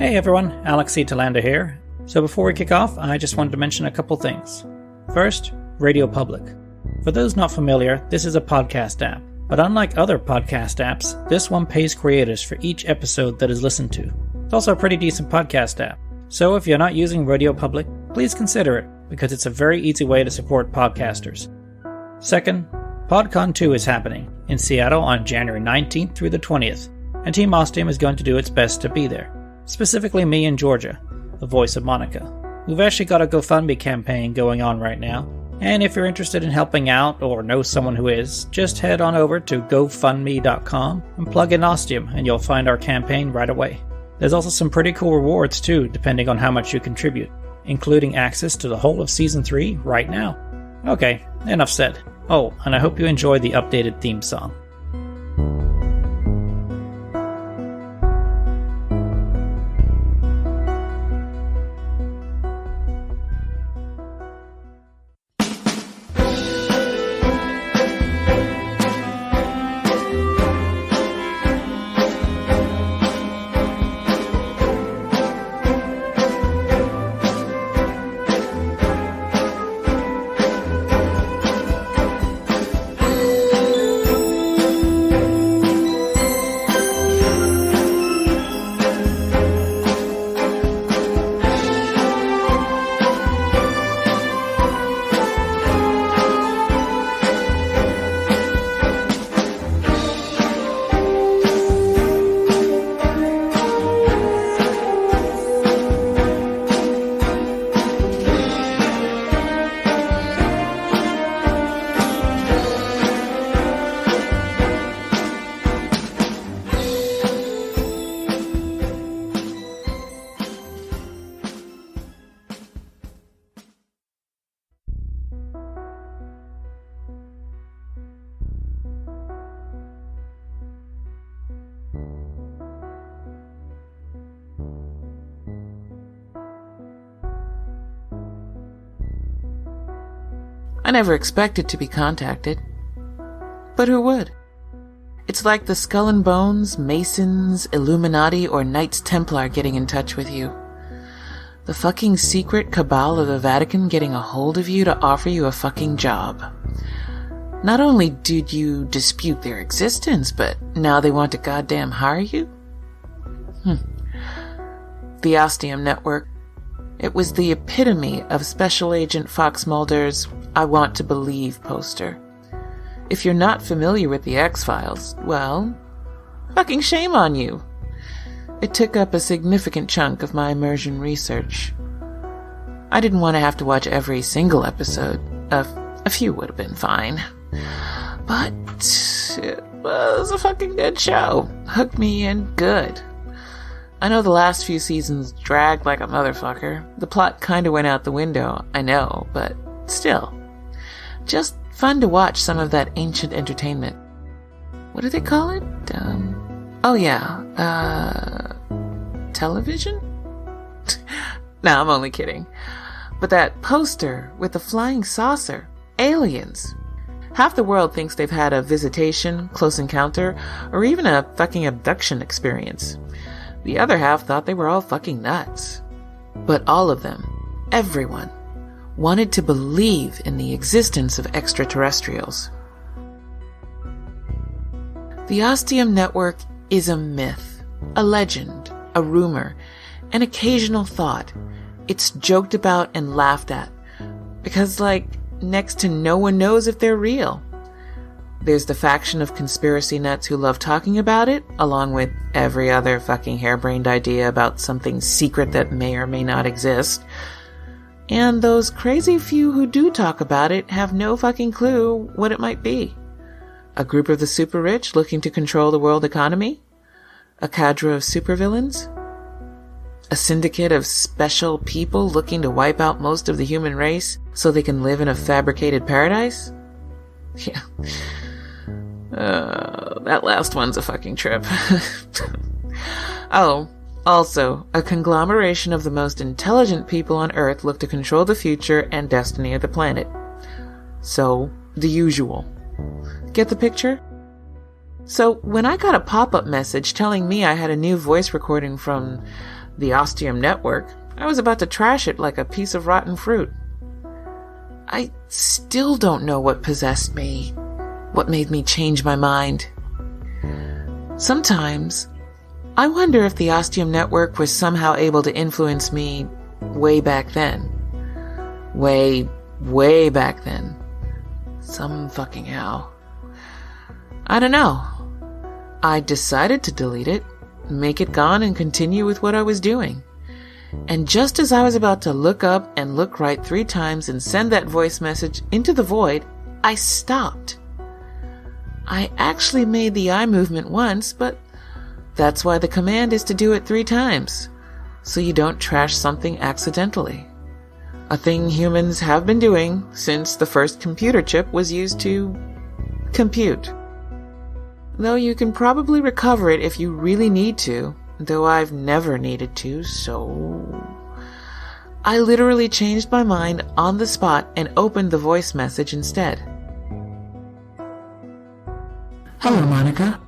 Hey everyone, Alex C. Talander here. So before we kick off, I just wanted to mention a couple things. First, Radio Public. For those not familiar, this is a podcast app. But unlike other podcast apps, this one pays creators for each episode that is listened to. It's also a pretty decent podcast app. So if you're not using Radio Public, please consider it, because it's a very easy way to support podcasters. Second, PodCon 2 is happening in Seattle on January 19th through the 20th, and Team Ostium is going to do its best to be there. Specifically me and Georgia, the voice of Monica. We've actually got a GoFundMe campaign going on right now, and if you're interested in helping out or know someone who is, just head on over to gofundme.com and plug in Ostium and you'll find our campaign right away. There's also some pretty cool rewards too, depending on how much you contribute, including access to the whole of Season 3 right now. Okay, enough said. Oh, and I hope you enjoy the updated theme song. I never expected to be contacted. But who would? It's like the Skull and Bones, Masons, Illuminati, or Knights Templar getting in touch with you. The fucking secret cabal of the Vatican getting a hold of you to offer you a fucking job. Not only did you dispute their existence, but now they want to goddamn hire you? The Ostium Network. It was the epitome of Special Agent Fox Mulder's I Want to Believe poster. If you're not familiar with the X-Files, well, fucking shame on you. It took up a significant chunk of my immersion research. I didn't want to have to watch every single episode. A few would have been fine. But it was a fucking good show. Hooked me in good. I know the last few seasons dragged like a motherfucker. The plot kinda went out the window, I know, but still. Just fun to watch some of that ancient entertainment. What do they call it? Television? Nah, I'm only kidding. But that poster with the flying saucer. Aliens. Half the world thinks they've had a visitation, close encounter, or even a fucking abduction experience. The other half thought they were all fucking nuts. But all of them, everyone, wanted to believe in the existence of extraterrestrials. The Ostium Network is a myth, a legend, a rumor, an occasional thought. It's joked about and laughed at, because, next to no one knows if they're real. There's the faction of conspiracy nuts who love talking about it, along with every other fucking harebrained idea about something secret that may or may not exist. And those crazy few who do talk about it have no fucking clue what it might be. A group of the super rich looking to control the world economy? A cadre of supervillains? A syndicate of special people looking to wipe out most of the human race so they can live in a fabricated paradise? Yeah. That last one's a fucking trip. Oh, also, a conglomeration of the most intelligent people on Earth look to control the future and destiny of the planet. So, the usual. Get the picture? So, when I got a pop-up message telling me I had a new voice recording from the Ostium Network, I was about to trash it like a piece of rotten fruit. I still don't know what possessed me, what made me change my mind. Sometimes, I wonder if the Ostium Network was somehow able to influence me way back then. Way back then. Some fucking how. I don't know. I decided to delete it, make it gone, and continue with what I was doing. And just as I was about to look up and look right 3 times and send that voice message into the void, I stopped. I actually made the eye movement once, but that's why the command is to do it 3 times, so you don't trash something accidentally. A thing humans have been doing since the first computer chip was used to compute. Though you can probably recover it if you really need to, though I've never needed to, so... I literally changed my mind on the spot and opened the voice message instead. Hello, Monica.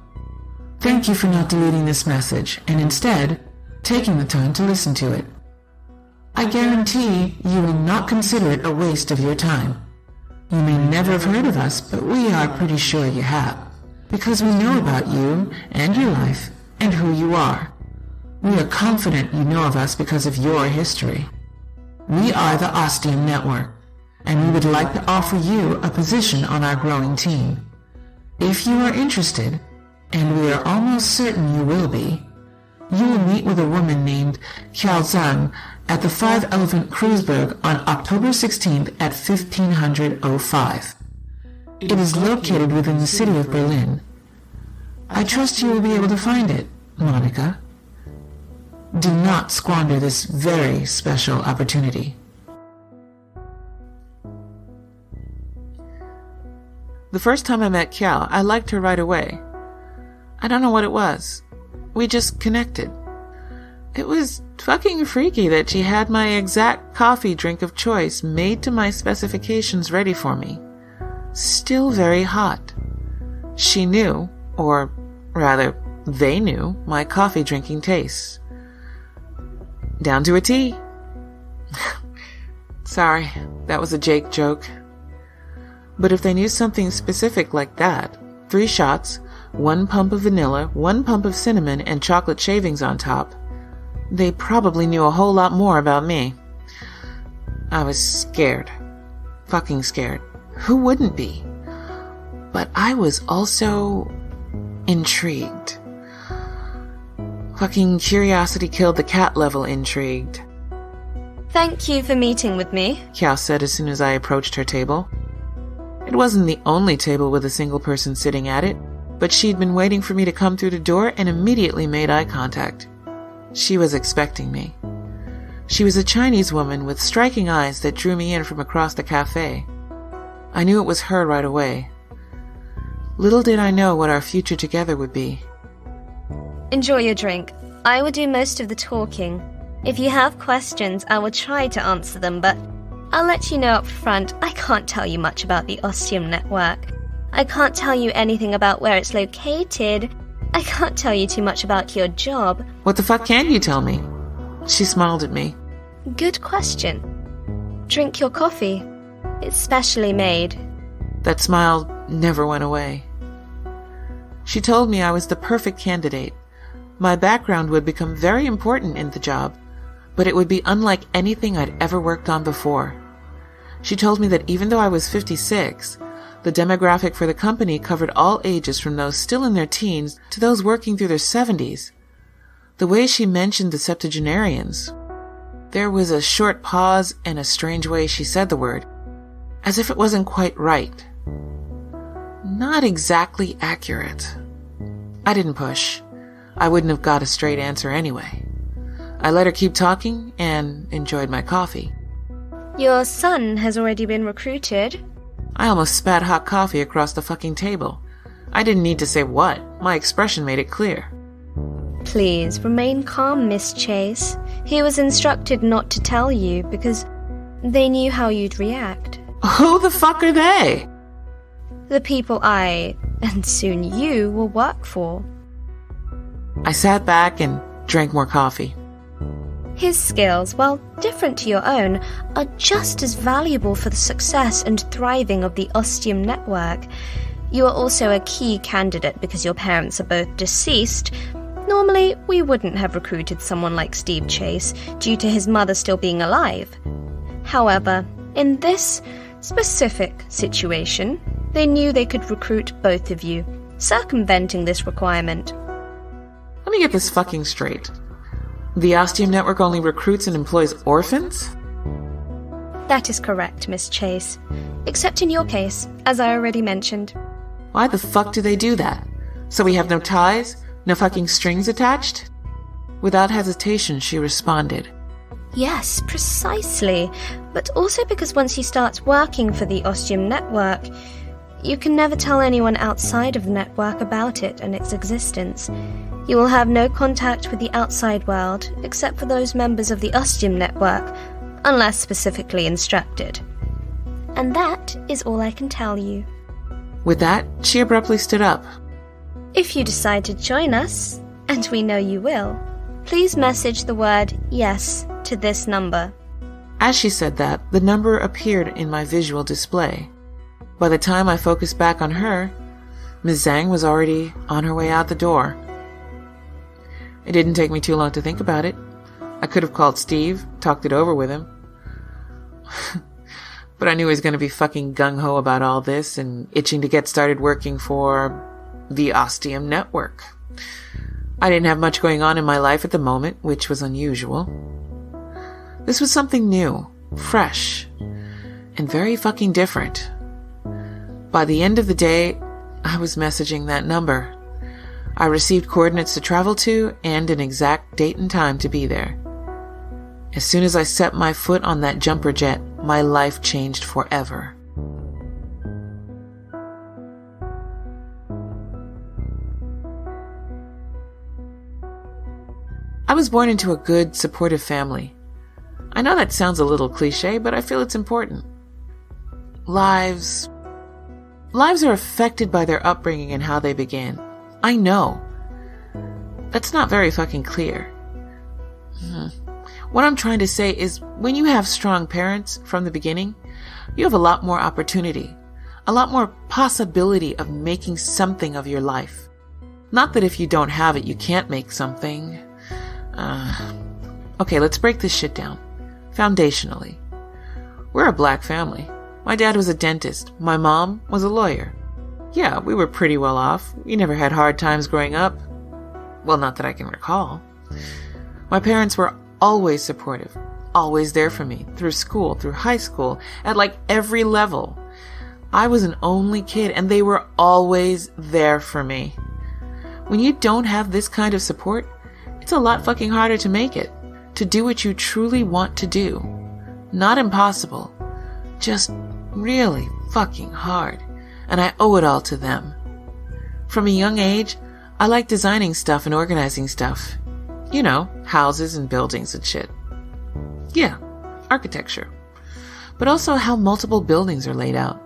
Thank you for not deleting this message and instead taking the time to listen to it. I guarantee you will not consider it a waste of your time. You may never have heard of us, but we are pretty sure you have, because we know about you and your life and who you are. We are confident you know of us because of your history. We are the Ostium Network, and we would like to offer you a position on our growing team. If you are interested, and we are almost certain you will be, you will meet with a woman named Qiao Zhang at the 5 Elephant Kreuzberg on October 16th at 15:05. It is located within the city of Berlin. I trust you will be able to find it, Monica. Do not squander this very special opportunity. The first time I met Qiao, I liked her right away. I don't know what it was. We just connected. It was fucking freaky that she had my exact coffee drink of choice made to my specifications ready for me. Still very hot. She knew, or rather, they knew, my coffee drinking tastes. Down to a T. Sorry, that was a Jake joke. But if they knew something specific like that, 3 shots, 1 pump of vanilla, 1 pump of cinnamon, and chocolate shavings on top, they probably knew a whole lot more about me. I was scared. Fucking scared. Who wouldn't be? But I was also intrigued. Fucking curiosity killed the cat level intrigued. Thank you for meeting with me, Qiao said as soon as I approached her table. It wasn't the only table with a single person sitting at it, but she'd been waiting for me to come through the door and immediately made eye contact. She was expecting me. She was a Chinese woman with striking eyes that drew me in from across the cafe. I knew it was her right away. Little did I know what our future together would be. Enjoy your drink. I will do most of the talking. If you have questions, I will try to answer them, but I'll let you know up front, I can't tell you much about the Ostium Network. I can't tell you anything about where it's located. I can't tell you too much about your job. What the fuck can you tell me? She smiled at me. Good question. Drink your coffee. It's specially made. That smile never went away. She told me I was the perfect candidate. My background would become very important in the job, but it would be unlike anything I'd ever worked on before. She told me that even though I was 56, the demographic for the company covered all ages from those still in their teens to those working through their 70s. The way she mentioned the septuagenarians, there was a short pause and a strange way she said the word, as if it wasn't quite right. Not exactly accurate. I didn't push. I wouldn't have got a straight answer anyway. I let her keep talking and enjoyed my coffee. Your son has already been recruited. I almost spat hot coffee across the fucking table. I didn't need to say what. My expression made it clear. Please remain calm, Miss Chase. He was instructed not to tell you because they knew how you'd react. Who the fuck are they? The people I, and soon you, will work for. I sat back and drank more coffee. His skills, while different to your own, are just as valuable for the success and thriving of the Ostium network. You are also a key candidate because your parents are both deceased. Normally, we wouldn't have recruited someone like Steve Chase due to his mother still being alive. However, in this specific situation, they knew they could recruit both of you, circumventing this requirement. Let me get this fucking straight. The Ostium Network only recruits and employs orphans? That is correct, Miss Chase. Except in your case, as I already mentioned. Why the fuck do they do that? So we have no ties? No fucking strings attached? Without hesitation, she responded. Yes, precisely. But also because once you start working for the Ostium Network, you can never tell anyone outside of the network about it and its existence. You will have no contact with the outside world, except for those members of the Ostium Network, unless specifically instructed. And that is all I can tell you. With that, she abruptly stood up. If you decide to join us, and we know you will, please message the word yes to this number. As she said that, the number appeared in my visual display. By the time I focused back on her, Ms. Zhang was already on her way out the door. It didn't take me too long to think about it. I could have called Steve, talked it over with him. But I knew he was going to be fucking gung-ho about all this and itching to get started working for the Ostium Network. I didn't have much going on in my life at the moment, which was unusual. This was something new, fresh, and very fucking different. By the end of the day, I was messaging that number. I received coordinates to travel to and an exact date and time to be there. As soon as I set my foot on that jumper jet, my life changed forever. I was born into a good, supportive family. I know that sounds a little cliche, but I feel it's important. Lives are affected by their upbringing and how they began. I know. That's not very fucking clear. What I'm trying to say is when you have strong parents from the beginning, you have a lot more opportunity, a lot more possibility of making something of your life. Not that if you don't have it, you can't make something. Okay, let's break this shit down. Foundationally. We're a black family. My dad was a dentist. My mom was a lawyer. Yeah, we were pretty well off. We never had hard times growing up. Well, not that I can recall. My parents were always supportive, always there for me, through school, through high school, at like every level. I was an only kid, and they were always there for me. When you don't have this kind of support, it's a lot fucking harder to make it, to do what you truly want to do. Not impossible, just really fucking hard, and I owe it all to them. From a young age, I liked designing stuff and organizing stuff. You know, houses and buildings and shit. Yeah, architecture. But also how multiple buildings are laid out.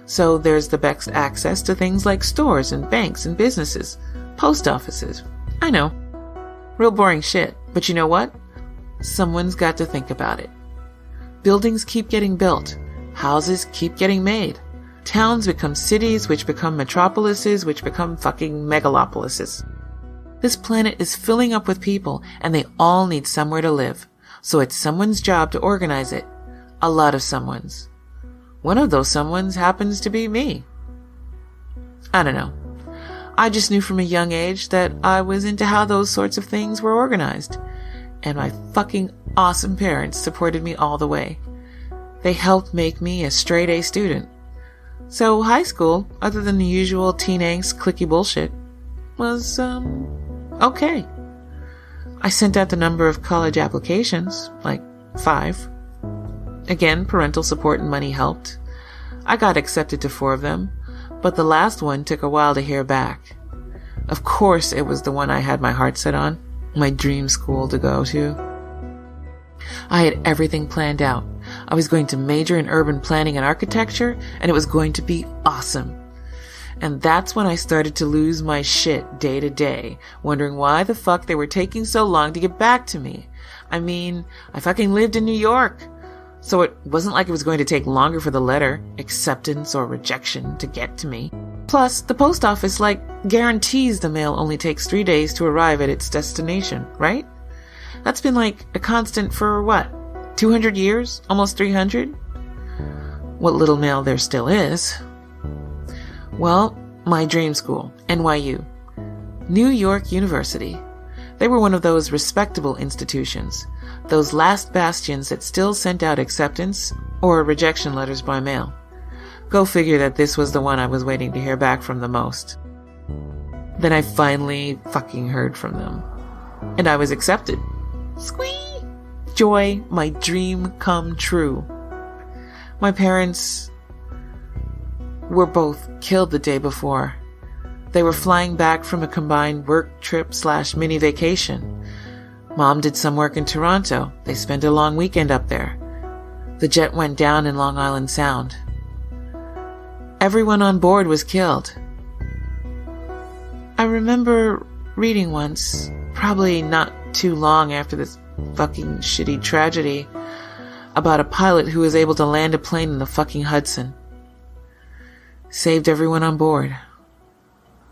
So there's the best access to things like stores and banks and businesses, post offices. I know. Real boring shit. But you know what? Someone's got to think about it. Buildings keep getting built. Houses keep getting made. Towns become cities, which become metropolises, which become fucking megalopolises. This planet is filling up with people, and they all need somewhere to live. So it's someone's job to organize it. A lot of someone's. One of those someone's happens to be me. I don't know. I just knew from a young age that I was into how those sorts of things were organized. And my fucking awesome parents supported me all the way. They helped make me a straight A student. So high school, other than the usual teen angst cliquey bullshit, was, okay. I sent out the number of college applications, like 5. Again, parental support and money helped. I got accepted to 4 of them, but the last one took a while to hear back. Of course it was the one I had my heart set on, my dream school to go to. I had everything planned out. I was going to major in urban planning and architecture, and it was going to be awesome. And that's when I started to lose my shit day to day, wondering why the fuck they were taking so long to get back to me. I mean, I fucking lived in New York. So it wasn't like it was going to take longer for the letter, acceptance or rejection, to get to me. Plus, the post office, guarantees the mail only takes 3 days to arrive at its destination, right? That's been a constant for, 200 years? Almost 300? What little mail there still is. Well, my dream school, NYU. New York University. They were one of those respectable institutions, those last bastions that still sent out acceptance or rejection letters by mail. Go figure that this was the one I was waiting to hear back from the most. Then I finally fucking heard from them. And I was accepted. Squee! Joy, my dream come true. My parents were both killed the day before. They were flying back from a combined work trip / mini vacation. Mom did some work in Toronto. They spent a long weekend up there. The jet went down in Long Island Sound. Everyone on board was killed. I remember reading once, probably not too long after this fucking shitty tragedy, about a pilot who was able to land a plane in the fucking Hudson. Saved everyone on board.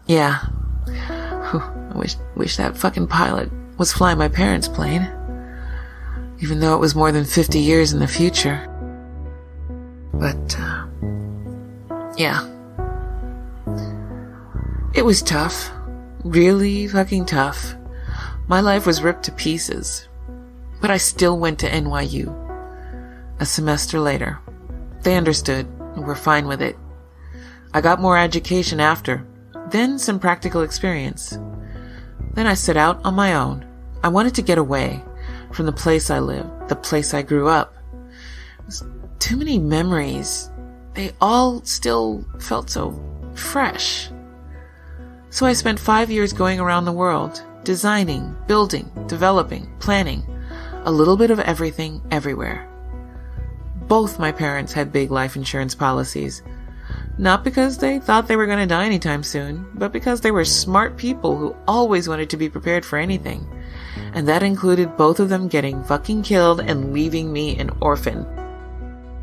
Yeah. I wish that fucking pilot was flying my parents' plane. Even though it was more than 50 years in the future. But, yeah. It was tough. Really fucking tough. My life was ripped to pieces. But I still went to NYU. A semester later. They understood and were fine with it. I got more education after. Then some practical experience. Then I set out on my own. I wanted to get away from the place I lived, the place I grew up. It was too many memories. They all still felt so fresh. So I spent 5 years going around the world, designing, building, developing, planning, a little bit of everything, everywhere. Both my parents had big life insurance policies. Not because they thought they were going to die anytime soon, but because they were smart people who always wanted to be prepared for anything. And that included both of them getting fucking killed and leaving me an orphan.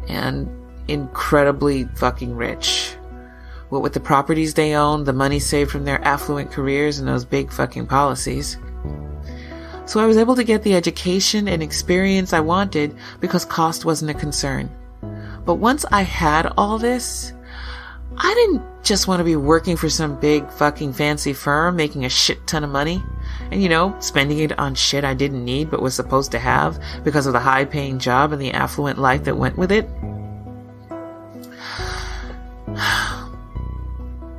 And incredibly fucking rich. What with the properties they owned, the money saved from their affluent careers, and those big fucking policies. So I was able to get the education and experience I wanted because cost wasn't a concern. But once I had all this, I didn't just want to be working for some big fucking fancy firm making a shit ton of money and, spending it on shit I didn't need but was supposed to have because of the high-paying job and the affluent life that went with it.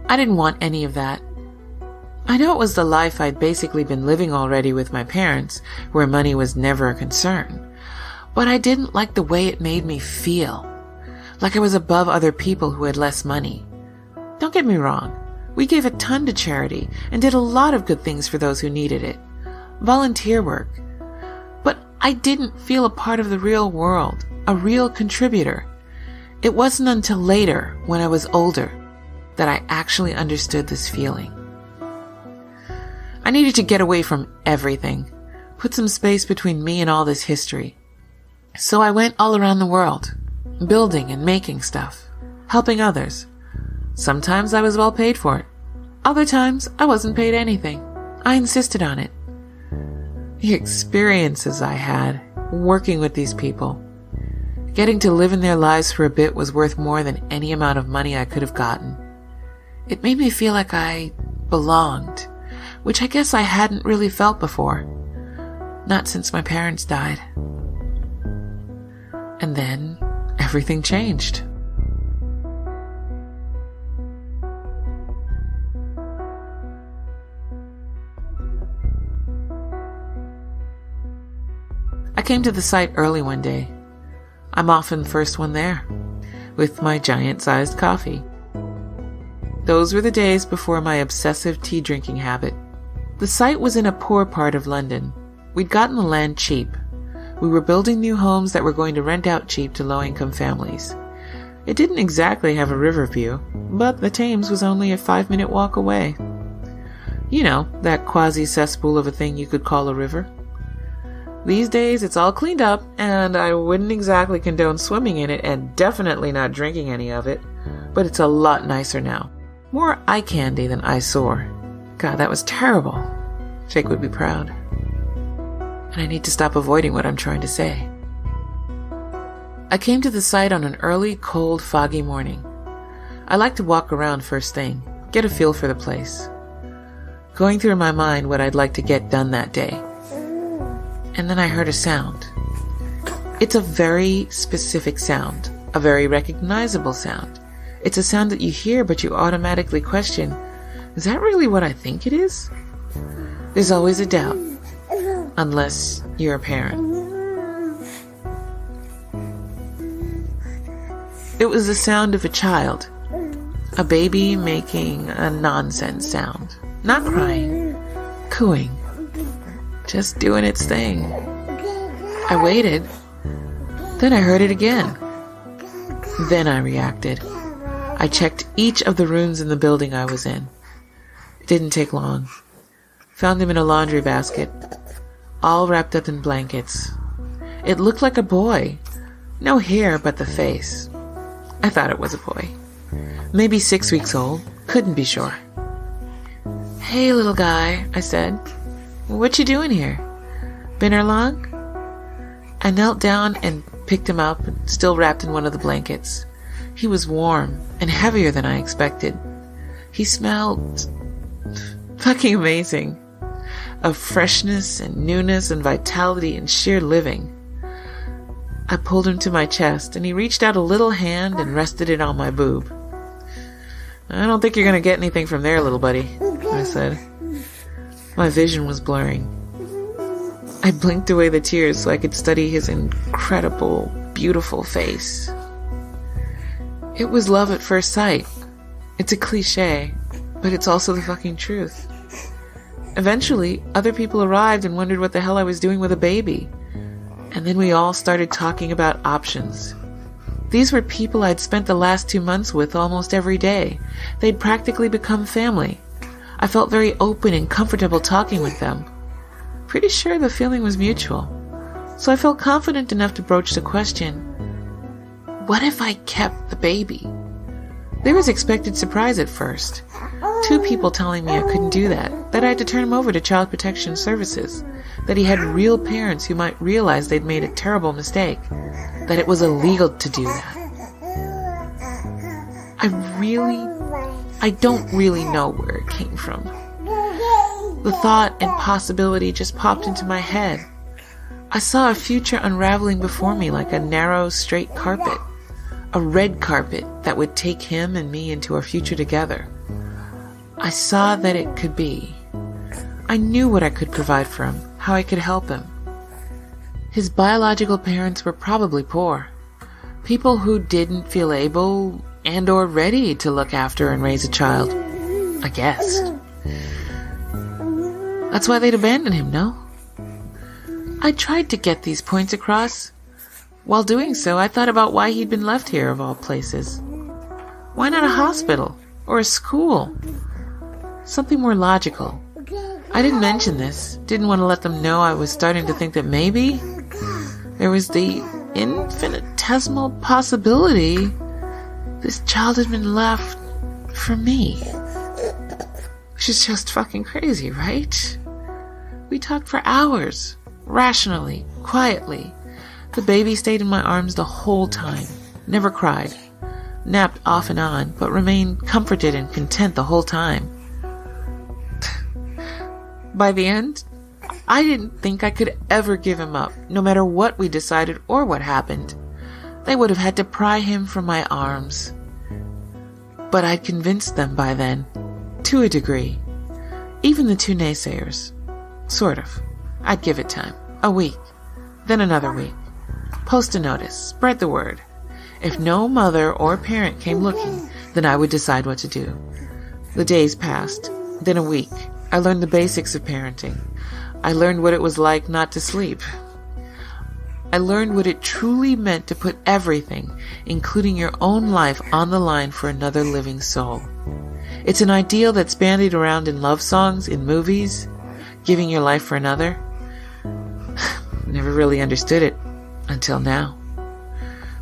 I didn't want any of that. I know it was the life I'd basically been living already with my parents, where money was never a concern, but I didn't like the way it made me feel. Like I was above other people who had less money. Don't get me wrong. We gave a ton to charity and did a lot of good things for those who needed it. Volunteer work. But I didn't feel a part of the real world, a real contributor. It wasn't until later, when I was older, that I actually understood this feeling. I needed to get away from everything, put some space between me and all this history. So I went all around the world. Building and making stuff, helping others. Sometimes I was well paid for it. Other times I wasn't paid anything. I insisted on it. The experiences I had working with these people, getting to live in their lives for a bit was worth more than any amount of money I could have gotten. It made me feel like I belonged, which I guess I hadn't really felt before. Not since my parents died. And then everything changed. I came to the site early one day. I'm often the first one there, with my giant-sized coffee. Those were the days before my obsessive tea-drinking habit. The site was in a poor part of London. We'd gotten the land cheap. We were building new homes that were going to rent out cheap to low-income families. It didn't exactly have a river view, but the Thames was only a 5-minute walk away. That quasi-cesspool of a thing you could call a river. These days, it's all cleaned up, and I wouldn't exactly condone swimming in it and definitely not drinking any of it. But it's a lot nicer now. More eye candy than eyesore. God, that was terrible. Jake would be proud. And I need to stop avoiding what I'm trying to say. I came to the site on an early, cold, foggy morning. I like to walk around first thing, get a feel for the place. Going through in my mind what I'd like to get done that day. And then I heard a sound. It's a very specific sound, a very recognizable sound. It's a sound that you hear, but you automatically question, is that really what I think it is? There's always a doubt, unless you're a parent. It was the sound of a child, a baby making a nonsense sound. Not crying, cooing, just doing its thing. I waited, then I heard it again. Then I reacted. I checked each of the rooms in the building I was in. It didn't take long. Found him in a laundry basket, all wrapped up in blankets. It looked like a boy. No hair but the face. I thought it was a boy. Maybe 6 weeks old. Couldn't be sure. "Hey, little guy," I said. "What you doing here? Been here long?" I knelt down and picked him up, still wrapped in one of the blankets. He was warm and heavier than I expected. He smelled fucking amazing. Of freshness and newness and vitality and sheer living. I pulled him to my chest, and he reached out a little hand and rested it on my boob. "I don't think you're going to get anything from there, little buddy," I said. My vision was blurring. I blinked away the tears so I could study his incredible, beautiful face. It was love at first sight. It's a cliche, but it's also the fucking truth. Eventually, other people arrived and wondered what the hell I was doing with a baby. And then we all started talking about options. These were people I'd spent the last 2 months with almost every day. They'd practically become family. I felt very open and comfortable talking with them. Pretty sure the feeling was mutual. So I felt confident enough to broach the question, what if I kept the baby? There was expected surprise at first. 2 people telling me I couldn't do that I had to turn him over to Child Protection Services, that he had real parents who might realize they'd made a terrible mistake, that it was illegal to do that. I don't really know where it came from. The thought and possibility just popped into my head. I saw a future unraveling before me like a narrow, straight carpet. A red carpet that would take him and me into a future together. I saw that it could be. I knew what I could provide for him, how I could help him. His biological parents were probably poor. People who didn't feel able and or ready to look after and raise a child. I guess. That's why they'd abandon him, no? I tried to get these points across. While doing so, I thought about why he'd been left here of all places. Why not a hospital or a school? Something more logical. I didn't mention this, didn't want to let them know I was starting to think that maybe there was the infinitesimal possibility this child had been left for me. Which is just fucking crazy, right? We talked for hours, rationally, quietly. The baby stayed in my arms the whole time, never cried, napped off and on, but remained comforted and content the whole time. By the end, I didn't think I could ever give him up, no matter what we decided or what happened. They would have had to pry him from my arms. But I'd convinced them by then, to a degree. Even the 2 naysayers. Sort of. I'd give it time. A week. Then another week. Post a notice. Spread the word. If no mother or parent came looking, then I would decide what to do. The days passed. Then a week. I learned the basics of parenting. I learned what it was like not to sleep. I learned what it truly meant to put everything, including your own life, on the line for another living soul. It's an ideal that's bandied around in love songs, in movies, giving your life for another. never really understood it until now.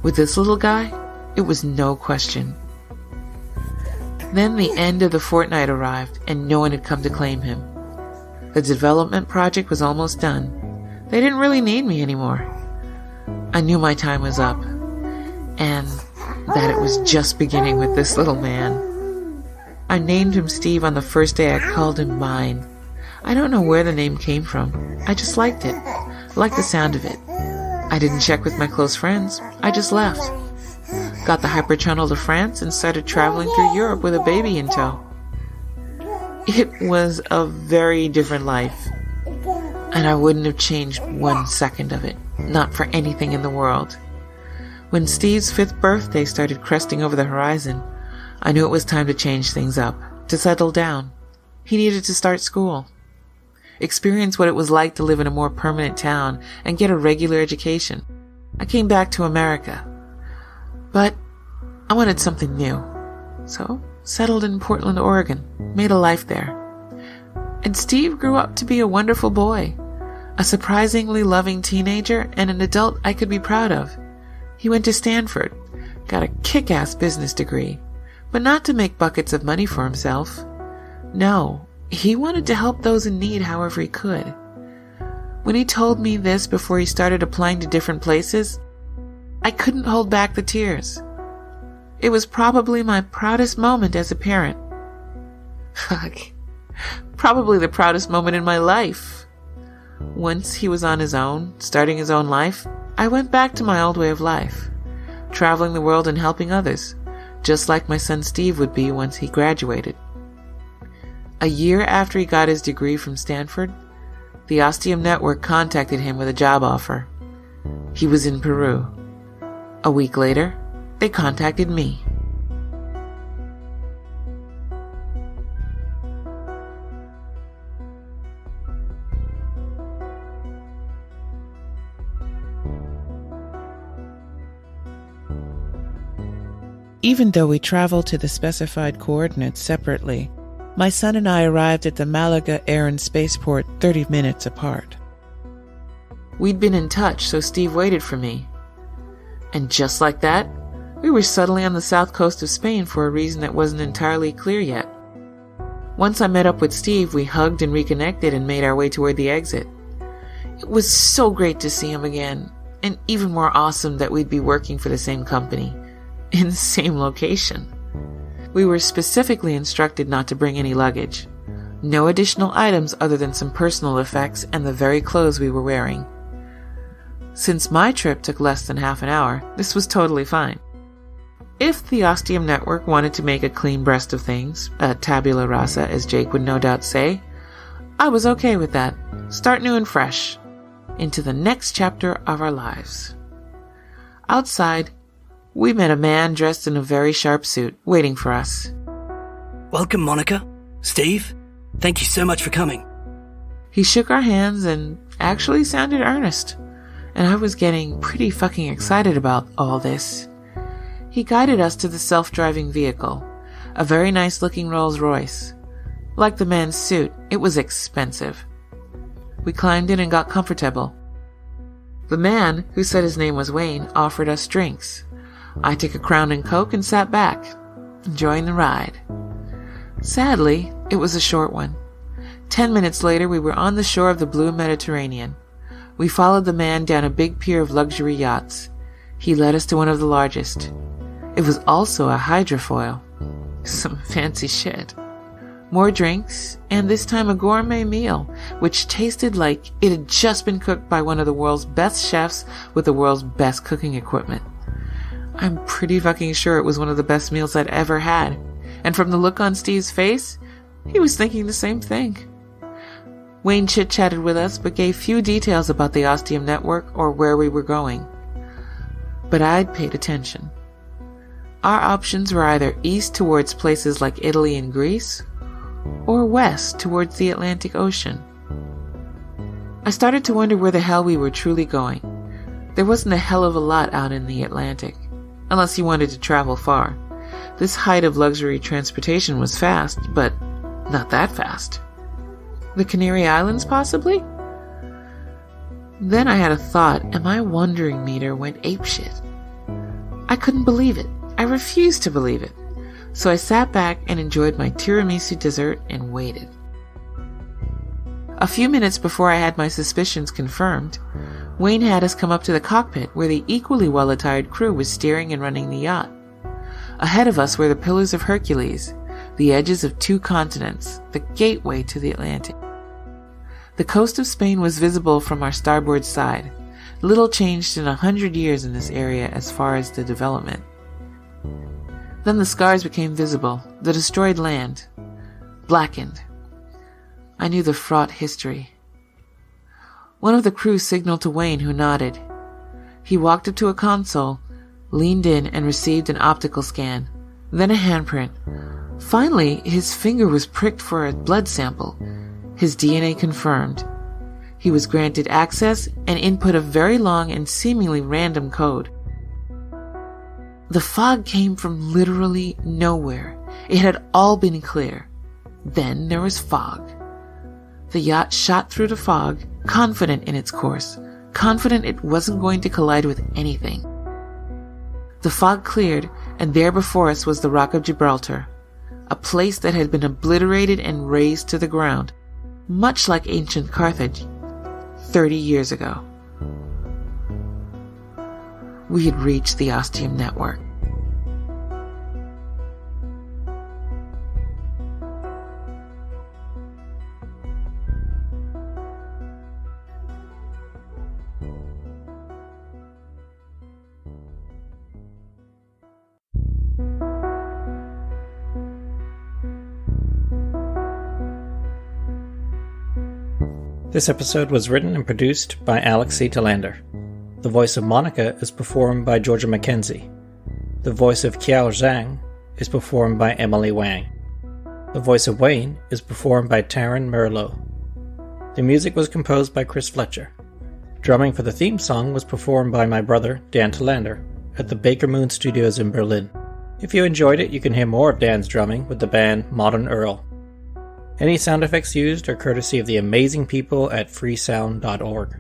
With this little guy, it was no question. Then the end of the fortnight arrived, and no one had come to claim him. The development project was almost done. They didn't really need me anymore. I knew my time was up, and that it was just beginning with this little man. I named him Steve on the first day I called him mine. I don't know where the name came from. I just liked it. Liked the sound of it. I didn't check with my close friends. I just left. Got the hypertunnel to France and started traveling through Europe with a baby in tow. It was a very different life, and I wouldn't have changed 1 second of it, not for anything in the world. When Steve's 5th birthday started cresting over the horizon, I knew it was time to change things up, to settle down. He needed to start school, experience what it was like to live in a more permanent town, and get a regular education. I came back to America, but I wanted something new, so settled in Portland, Oregon, made a life there. And Steve grew up to be a wonderful boy, a surprisingly loving teenager, and an adult I could be proud of. He went to Stanford, got a kick-ass business degree, but not to make buckets of money for himself. No, he wanted to help those in need however he could. When he told me this before he started applying to different places, I couldn't hold back the tears. It was probably my proudest moment as a parent. Fuck. Probably the proudest moment in my life. Once he was on his own, starting his own life, I went back to my old way of life, traveling the world and helping others, just like my son Steve would be once he graduated. A year after he got his degree from Stanford, the Ostium Network contacted him with a job offer. He was in Peru. A week later, they contacted me. Even though we traveled to the specified coordinates separately, my son and I arrived at the Malaga Air and Spaceport 30 minutes apart. We'd been in touch, so Steve waited for me. And just like that, we were suddenly on the south coast of Spain for a reason that wasn't entirely clear yet. Once I met up with Steve, we hugged and reconnected and made our way toward the exit. It was so great to see him again, and even more awesome that we'd be working for the same company, in the same location. We were specifically instructed not to bring any luggage. No additional items other than some personal effects and the very clothes we were wearing. Since my trip took less than half an hour, this was totally fine. If the Ostium Network wanted to make a clean breast of things, a tabula rasa as Jake would no doubt say, I was okay with that. Start new and fresh, into the next chapter of our lives. Outside, we met a man dressed in a very sharp suit, waiting for us. Welcome, Monica. Steve, thank you so much for coming. He shook our hands and actually sounded earnest, and I was getting pretty fucking excited about all this. He guided us to the self-driving vehicle, a very nice-looking Rolls-Royce. Like the man's suit, it was expensive. We climbed in and got comfortable. The man, who said his name was Wayne, offered us drinks. I took a Crown and Coke and sat back, enjoying the ride. Sadly, it was a short one. 10 minutes later, we were on the shore of the blue Mediterranean. We followed the man down a big pier of luxury yachts. He led us to one of the largest. It was also a hydrofoil. Some fancy shit. More drinks, and this time a gourmet meal, which tasted like it had just been cooked by one of the world's best chefs with the world's best cooking equipment. I'm pretty fucking sure it was one of the best meals I'd ever had, and from the look on Steve's face, he was thinking the same thing. Wayne chit-chatted with us, but gave few details about the Ostium Network or where we were going. But I'd paid attention. Our options were either east towards places like Italy and Greece, or west towards the Atlantic Ocean. I started to wonder where the hell we were truly going. There wasn't a hell of a lot out in the Atlantic, unless you wanted to travel far. This height of luxury transportation was fast, but not that fast. The Canary Islands, possibly? Then I had a thought, and my wondering meter went apeshit. I couldn't believe it. I refused to believe it. So I sat back and enjoyed my tiramisu dessert and waited. A few minutes before I had my suspicions confirmed, Wayne had us come up to the cockpit where the equally well-attired crew was steering and running the yacht. Ahead of us were the Pillars of Hercules, the edges of 2 continents, the gateway to the Atlantic. The coast of Spain was visible from our starboard side. Little changed in 100 years in this area as far as the development. Then the scars became visible, the destroyed land, blackened. I knew the fraught history. One of the crew signaled to Wayne, who nodded. He walked up to a console, leaned in and received an optical scan, then a handprint. Finally, his finger was pricked for a blood sample. His DNA confirmed. He was granted access and input a very long and seemingly random code. The fog came from literally nowhere. It had all been clear. Then there was fog. The yacht shot through the fog, confident in its course, confident it wasn't going to collide with anything. The fog cleared, and there before us was the Rock of Gibraltar, a place that had been obliterated and razed to the ground, much like ancient Carthage, 30 years ago. We had reached the Ostium Network. This episode was written and produced by Alex C. Talander. The voice of Monica is performed by Georgia Mackenzie. The voice of Kiao Zhang is performed by Emily Wang. The voice of Wayne is performed by Taryn Merlot. The music was composed by Chris Fletcher. Drumming for the theme song was performed by my brother, Dan Talander, at the Baker Moon Studios in Berlin. If you enjoyed it, you can hear more of Dan's drumming with the band Modern Earl. Any sound effects used are courtesy of the amazing people at freesound.org.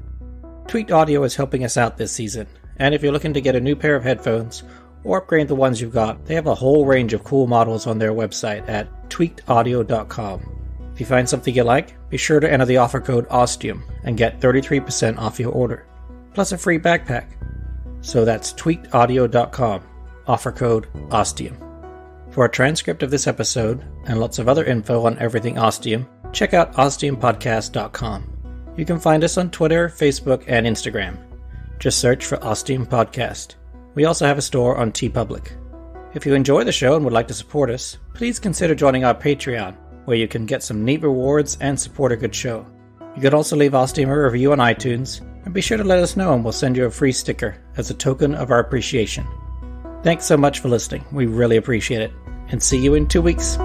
Tweaked Audio is helping us out this season, and if you're looking to get a new pair of headphones or upgrade the ones you've got, they have a whole range of cool models on their website at tweakedaudio.com. If you find something you like, be sure to enter the offer code OSTIUM and get 33% off your order, plus a free backpack. So that's tweakedaudio.com, offer code OSTIUM. For a transcript of this episode, and lots of other info on everything Ostium, check out ostiumpodcast.com. You can find us on Twitter, Facebook, and Instagram. Just search for Ostium Podcast. We also have a store on TeePublic. If you enjoy the show and would like to support us, please consider joining our Patreon, where you can get some neat rewards and support a good show. You can also leave Ostium a review on iTunes, and be sure to let us know and we'll send you a free sticker as a token of our appreciation. Thanks so much for listening. We really appreciate it. And see you in 2 weeks.